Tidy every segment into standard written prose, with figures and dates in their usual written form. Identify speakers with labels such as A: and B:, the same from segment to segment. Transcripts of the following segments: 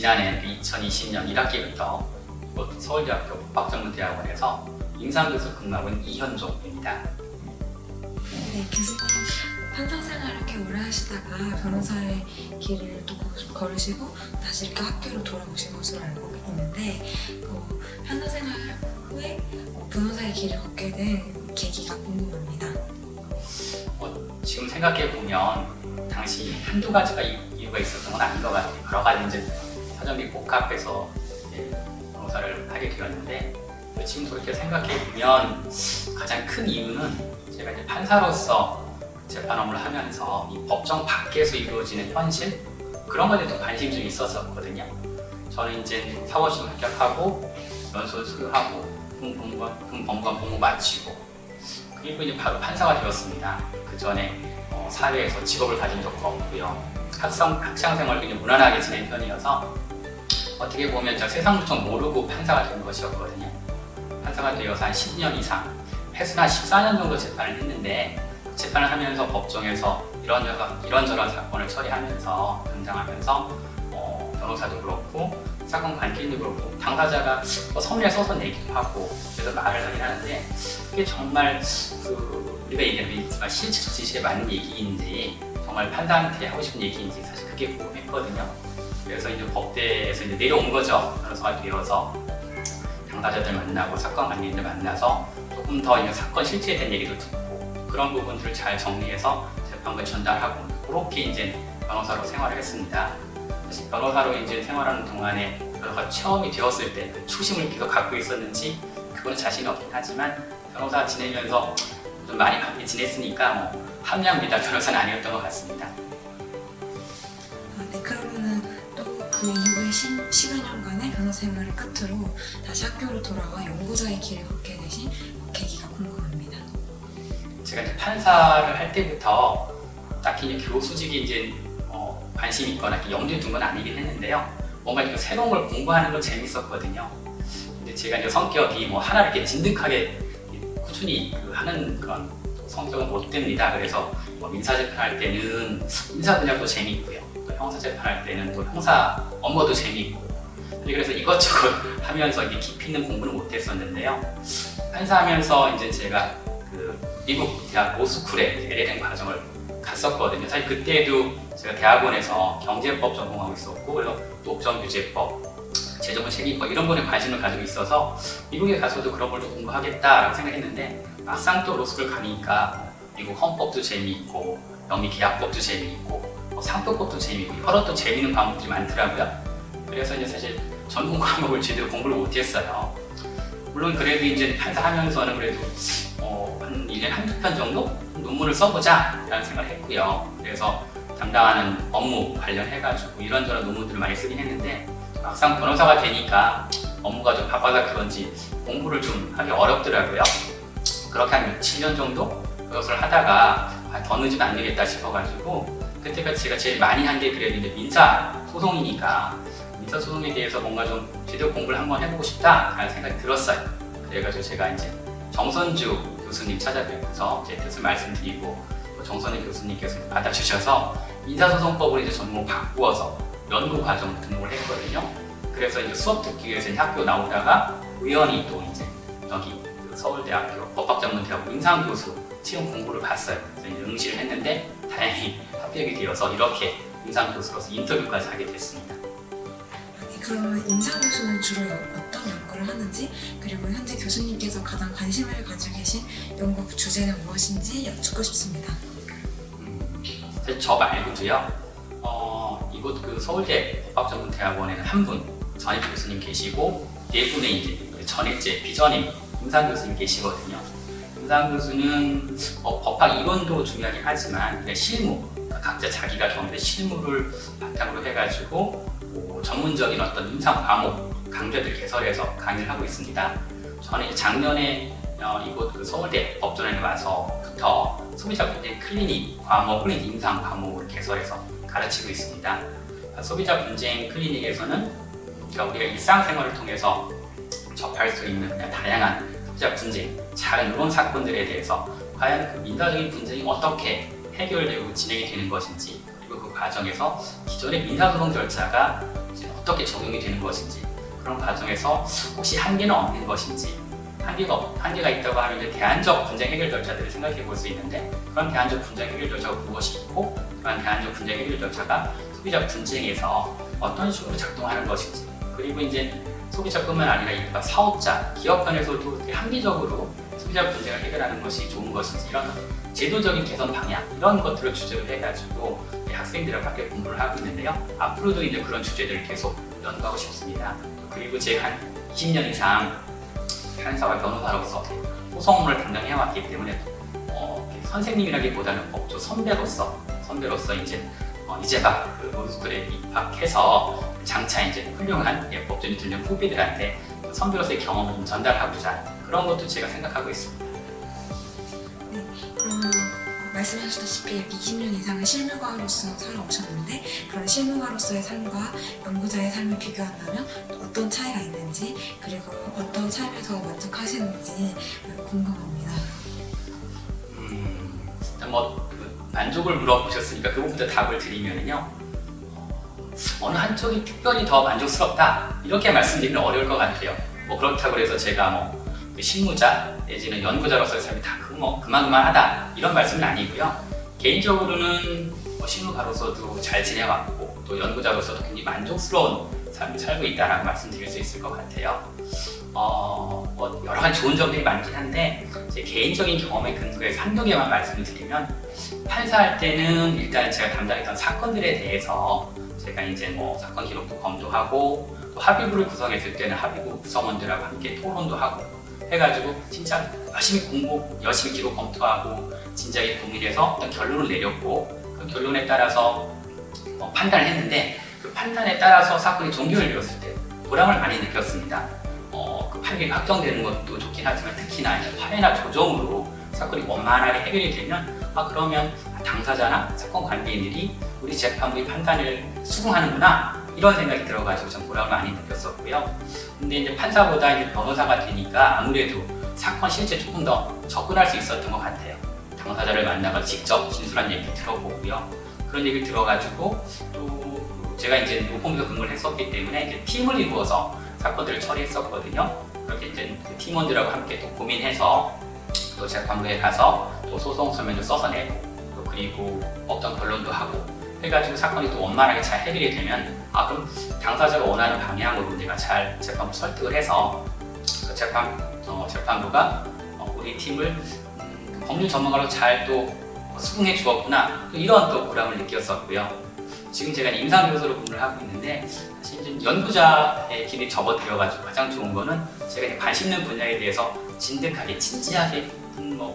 A: 지난해 2020년 1학기부터 서울대학교 법학전문대학원에서 임상교수 근무하는 이현종입니다.
B: 네, 교수님 판사 생활을 이렇게 오래 하시다가 변호사의 길을 또 걸으시고 다시 이렇게 학교로 돌아오신 것으로 알고 있는데 판사 생활 후에 변호사의 길을 걷게 된 계기가 궁금합니다.
A: 지금 생각해보면 당시 한두 가지가 이유가 있었던 건 아닌 것 같아요. 여러 가지 이제 사정이 복합해서 변호사를 하게 되었는데 지금 그렇게 생각해보면 가장 큰 이유는 제가 이제 판사로서 재판 업무를 하면서 이 법정 밖에서 이루어지는 현실 그런 것에 더 관심이 좀 있었었거든요. 저는 이제 사법시험 합격하고 연수를 수료하고 공범관 공부 마치고 그리고 이제 바로 판사가 되었습니다. 그 전에 사회에서 직업을 가진 적도 없고요. 학창 생활도 그냥 무난하게 지낸 편이어서 어떻게 보면 제가 세상 좀 모르고 판사가 된 것이었거든요. 판사가 되어서 한 10년 이상, 횟수는 한 14년 정도 재판을 했는데 재판을 하면서 법정에서 이런저런 사건을 처리하면서 등장하면서 변호사도 그렇고 사건 관계인도 그렇고 당사자가 서면에 써서 내기도 하고 그래서 말을 하긴 하는데 그게 정말 우리가 얘기하는 실체적 지식에 맞는 얘기인지 정말 판사한테 하고 싶은 얘기인지 사실 그게 궁금했거든요. 그래서 이제 법대에서 이제 내려온 거죠. 변호사가 되어서 당사자들 만나고 사건 관계인들 만나서 조금 더 이제 사건 실체에 대한 얘기도 듣고 그런 부분들을 잘 정리해서 재판부에 전달하고 그렇게 이제 변호사로 생활을 했습니다. 사실 변호사로 이제 생활하는 동안에 변호사 처음이 되었을 때 그 초심을 계속 갖고 있었는지 그건 자신이 없긴 하지만 변호사 지내면서 좀 많이 바쁘게 지냈으니까 함량미다 변호사는 아니었던 것 같습니다.
B: 네, 그러면은 또 그 이후에 10여 년간의 변호사 생활을 끝으로 다시 학교로 돌아와 연구자의 길을 걷게 되신 계기가 궁금합니다.
A: 제가 이제 판사를 할 때부터 딱히 이제 교수직이 이제 관심 있거나 염두에 둔 건 아니긴 했는데요. 뭔가 이렇게 새로운 걸 공부하는 건 재밌었거든요. 근데 제가 이제 성격이 하나를 이렇게 진득하게 꾸준히 하는 그런 성격은 못 됩니다. 그래서 민사재판할 때는 민사 분야도 재밌고요. 또 형사재판할 때는 또 형사 업무도 재밌고. 그래서 이것저것 하면서 이게 깊이 있는 공부는 못 했었는데요. 판사하면서 이제 제가 미국 대학 로스쿨에 LLM 과정을 갔었거든요. 사실 그때도 제가 대학원에서 경제법 전공하고 있었고 그래서 독점규제법, 재정부 책임법 이런 거에 관심을 가지고 있어서 미국에 가서도 그런 걸 좀 공부하겠다라고 생각했는데 막상 또 로스쿨 가니까 미국 헌법도 재미있고 영미계약법도 재미있고 상표법도 재미있고 여러 또 재미있는 과목들이 많더라고요. 그래서 이제 사실 전공 과목을 제대로 공부를 못했어요. 물론 그래도 이제 판사하면서는 그래도 한 1년에 한두 편 정도 논문을 써보자 라는 생각을 했고요. 그래서 담당하는 업무 관련해가지고 이런저런 논문들을 많이 쓰긴 했는데 막상 변호사가 되니까 업무가 좀 바빠서 그런지 공부를 좀 하기 어렵더라고요. 그렇게 한 7년 정도 그것을 하다가 더 늦으면 안 되겠다 싶어가지고 그때까지 제가 제일 많이 한 게 그래도 이제 민사소송이니까 민사소송에 대해서 뭔가 좀 제대로 공부를 한번 해보고 싶다라는 생각이 들었어요. 그래가지고 제가 이제 정선주 교수님 찾아뵈서 제 뜻을 말씀드리고 정선주 교수님께서 받아주셔서 민사소송법을 이제 전공을 바꾸어서 연구 과정 등록을 했거든요. 그래서 이제 수업 듣기 위해서 학교 나오다가 우연히 또 이제 여기 서울대학교 법학전문대학원 임상교수 채용 공고를 봤어요. 그래서 이제 응시를 했는데 다행히 합격이 되어서 이렇게 임상교수로서 인터뷰까지 하게 됐습니다.
B: 그러면 임상교수는 주로 어떤 연구를 하는지 그리고 현재 교수님께서 가장 관심을 가지고 계신 연구 주제는 무엇인지 여쭙고 싶습니다.
A: 사실 저 말고도요. 이곳 서울대 법학전문대학원에는 한 분 전임 교수님 계시고 네 분의 이제 전액제 비전임 임상 교수님 계시거든요. 임상 교수는 법학 이론도 중요하긴 하지만 실무 각자 자기가 경험된 실무를 바탕으로 해가지고 전문적인 어떤 임상 과목 강좌들 개설해서 강의를 하고 있습니다. 저는 이제 작년에 이곳 서울대 법전에 와서부터 소비자 분쟁 클리닉 과목 클리닉 임상 과목을 개설해서 가르치고 있습니다. 소비자 분쟁 클리닉에서는 우리가 일상생활을 통해서 접할 수 있는 그냥 다양한 소비자 분쟁, 작은 이런 사건들에 대해서 과연 그 민사적인 분쟁이 어떻게 해결되고 진행이 되는 것인지 그리고 그 과정에서 기존의 민사소송 절차가 이제 어떻게 적용이 되는 것인지, 그런 과정에서 혹시 한계는 없는 것인지, 한계가 있다고 하면 이제 대안적 분쟁 해결 절차들을 생각해 볼 수 있는데, 그런 대안적 분쟁 해결 절차가 무엇이 있고, 그런 대안적 분쟁 해결 절차가 소비자 분쟁에서 어떤 식으로 작동하는 것인지, 그리고 이제 소비자뿐만 아니라 일반 사업자, 기업간에서도 합리적으로 소비자 분쟁을 해결하는 것이 좋은 것인지, 이런 제도적인 개선 방향, 이런 것들을 주제로 해가지고 학생들과 함께 공부를 하고 있는데요. 앞으로도 이제 그런 주제들을 계속 연구하고 싶습니다. 그리고 제가 한 20년 이상 판사와 변호사로서 소송을 담당해왔기 때문에 선생님이라기보다는 법조 선배로서 이제 막 로스쿨에 입학해서 장차 이제 훌륭한 법조인이 되는 후배들한테 선배로서의 경험을 좀 전달하고자, 그런 것도 제가 생각하고 있습니다.
B: 네, 그러면 말씀하셨다시피 20년 이상의 실무가로서 살아오셨는데, 그런 실무가로서의 삶과 연구자의 삶을 비교한다면 어떤 차이가 있는지, 그리고 어떤 삶에서 만족하시는지 궁금합니다.
A: 일단 만족을 물어보셨으니까 그 부분도 답을 드리면요, 어느 한쪽이 특별히 더 만족스럽다, 이렇게 말씀드리면 어려울 것 같아요. 그렇다고 해서 제가 그 실무자 내지는 연구자로서의 삶이 다 그만하다, 이런 말씀은 아니고요. 개인적으로는 실무가로서도 잘 지내왔고, 또 연구자로서도 굉장히 만족스러운 삶을 살고 있다라고 말씀드릴 수 있을 것 같아요. 여러 가지 좋은 점들이 많긴 한데, 제 개인적인 경험에 근거해서 한두 개만 말씀을 드리면, 판사할 때는 일단 제가 담당했던 사건들에 대해서 제가 이제 사건 기록도 검토하고, 또 합의부를 구성했을 때는 합의부 구성원들하고 함께 토론도 하고 해가지고 진짜 열심히 기록 검토하고 진작에 고민해서 어떤 결론을 내렸고, 그 결론에 따라서 판단을 했는데, 그 판단에 따라서 사건이 종결을 이뤘을 때 보람을 많이 느꼈습니다. 그 판결이 확정되는 것도 좋긴 하지만, 특히나 화해나 조정으로 사건이 원만하게 해결이 되면 그러면 당사자나 사건 관계인들이 우리 재판부의 판단을 수긍하는구나, 이런 생각이 들어가지고 좀 보람을 많이 느꼈었고요. 근데 이제 판사보다 이제 변호사가 되니까 아무래도 사건 실제 조금 더 접근할 수 있었던 것 같아요. 당사자를 만나서 직접 진술한 얘기 들어보고요. 그런 얘기를 들어가지고, 또 제가 이제 로펌에서 근무를 했었기 때문에 이제 팀을 이루어서 사건들을 처리했었거든요. 그렇게 이제 그 팀원들하고 함께 또 고민해서 또 재판부에 가서 또 소송 서면을 써서 내고, 또 그리고 어떤 결론도 하고 해가지고 사건이 또 원만하게 잘 해결이 되면, 그럼 당사자가 원하는 방향으로 내가 잘 재판부 설득을 해서 그 재판부가 우리 팀을 법률 전문가로 잘 또 수긍해 주었구나, 이런 또 보람을 느꼈었고요. 지금 제가 임상교수로 근무를 하고 있는데, 사실 이제 연구자의 길에 접어들어가지고 가장 좋은 거는 제가 이제 관심 있는 분야에 대해서 진득하게 진지하게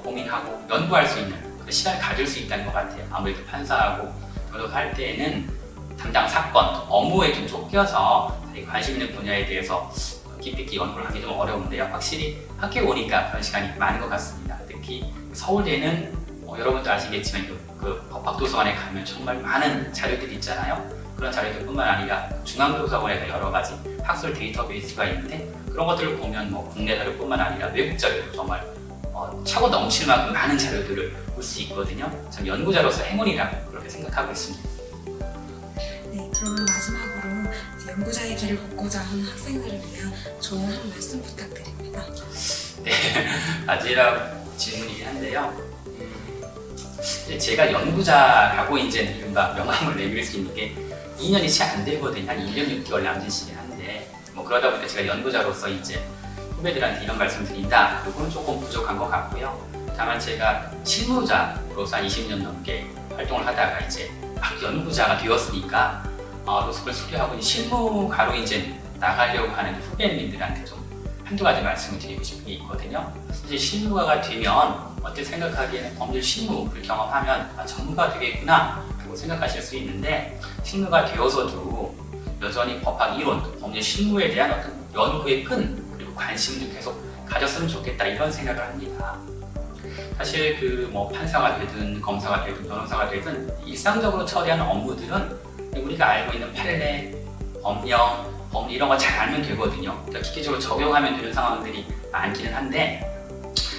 A: 고민하고 연구할 수 있는 그 시간을 가질 수 있다는 것 같아요. 아무래도 판사하고 변호사 할 때에는 담당 사건, 업무에 좀 쫓겨서 관심 있는 분야에 대해서 깊이 있게 연구를 하기 좀 어려운데요. 확실히 학교에 오니까 그런 시간이 많은 것 같습니다. 특히 서울대는 여러분도 아시겠지만 그 법학도서관에 가면 정말 많은 자료들이 있잖아요. 그런 자료들뿐만 아니라 중앙도서관에도 여러 가지 학술 데이터베이스가 있는데, 그런 것들을 보면 국내 자료뿐만 아니라 외국 자료도 정말 차고 넘칠 만큼 많은 자료들을 볼 수 있거든요. 참 연구자로서 행운이라고 그렇게 생각하고 있습니다.
B: 네, 그러면 마지막으로 이제 연구자의 길을 걷고자 하는 학생들을 위한 조언 한 말씀 부탁드립니다.
A: 네, 마지막 질문이긴 한데요. 제가 연구자라고 이제 이른바 명함을 내밀 수 있는 게 2년이 채 안 되거든요. 한 1년 6개월 남짓 시긴 한데, 그러다 보니까 제가 연구자로서 이제 후배들한테 이런 말씀 드린다, 그거는 조금 부족한 것 같고요. 다만 제가 실무자로서 한 20년 넘게 활동을 하다가 이제 막 연구자가 되었으니까 로스쿨 수료하고 실무가로 이제 나가려고 하는 후배님들한테 좀 한두 가지 말씀을 드리고 싶은 게 있거든요. 사실 실무가가 되면 어떻게 생각하기에는 법률 실무를 경험하면 전문가가 되겠구나 라고 생각하실 수 있는데, 실무가 되어서도 여전히 법학 이론, 법률 실무에 대한 어떤 연구의 끈, 그리고 관심을 계속 가졌으면 좋겠다, 이런 생각을 합니다. 사실 판사가 되든 검사가 되든 변호사가 되든 일상적으로 처리하는 업무들은 우리가 알고 있는 판례, 법령, 법리 이런 거 잘 알면 되거든요. 그러니까 기계적으로 적용하면 되는 상황들이 많기는 한데,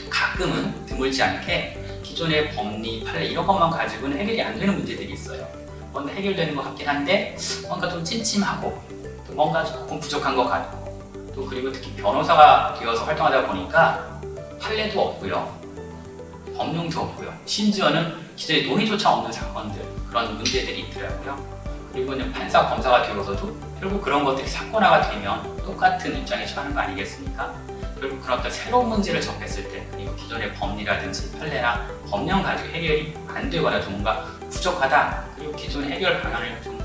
A: 가끔은 드물지 않게 기존의 법리, 판례 이런 것만 가지고는 해결이 안 되는 문제들이 있어요. 뭔가 해결되는 것 같긴 한데 뭔가 좀 찜찜하고 또 뭔가 조금 부족한 것 같고 또 그리고 특히 변호사가 되어서 활동하다 보니까 판례도 없고요. 법령도 없고요. 심지어는 기존에 논의조차 없는 사건들 그런 문제들이 있더라고요. 그리고 이제 판사, 검사가 되어서도 결국 그런 것들이 사건화가 되면 똑같은 입장에 처하는 거 아니겠습니까? 결국 그런 어떤 새로운 문제를 접했을 때 그리고 기존의 법리라든지 판례나 법령 가지고 해결이 안 되거나 좀 뭔가 부족하다 그리고 기존 해결 방안을 좀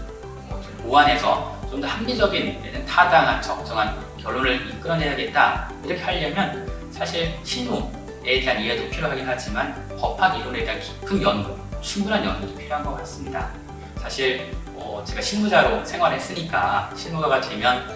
A: 보완해서 좀 더 합리적인 내지는 타당한 적정한 결론을 이끌어내야겠다 이렇게 하려면 사실 실무에 대한 이해도 필요하긴 하지만 법학 이론에 대한 깊은 연구, 충분한 연구도 필요한 것 같습니다. 사실 제가 실무자로 생활했으니까 실무가가 되면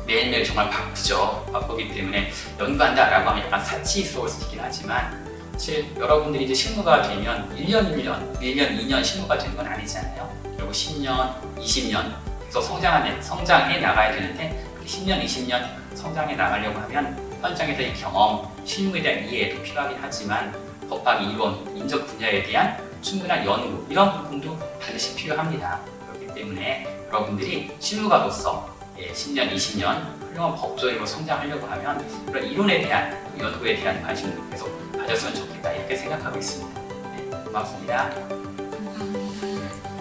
A: 매일매일 정말 바쁘죠. 바쁘기 때문에 연구한다라고 하면 약간 사치스러울 수 있긴 하지만 사실 여러분들이 이제 실무가가 되면 1년, 2년 실무가 되는 건 아니잖아요. 그리고 10년, 20년 계속 성장해 나가야 되는데 10년, 20년 성장해 나가려고 하면 현장에서의 경험, 실무에 대한 이해도 필요하긴 하지만 법학 이론, 인적 분야에 대한 충분한 연구 이런 부분도 반드시 필요합니다. 그렇기 때문에 여러분들이 실무가로서 10년, 20년 훌륭한 법조인으로 성장하려고 하면 그런 이론에 대한 연구에 대한 관심을 계속 가졌으면 좋겠다 이렇게 생각하고 있습니다. 네, 고맙습니다.
B: 감사합니다.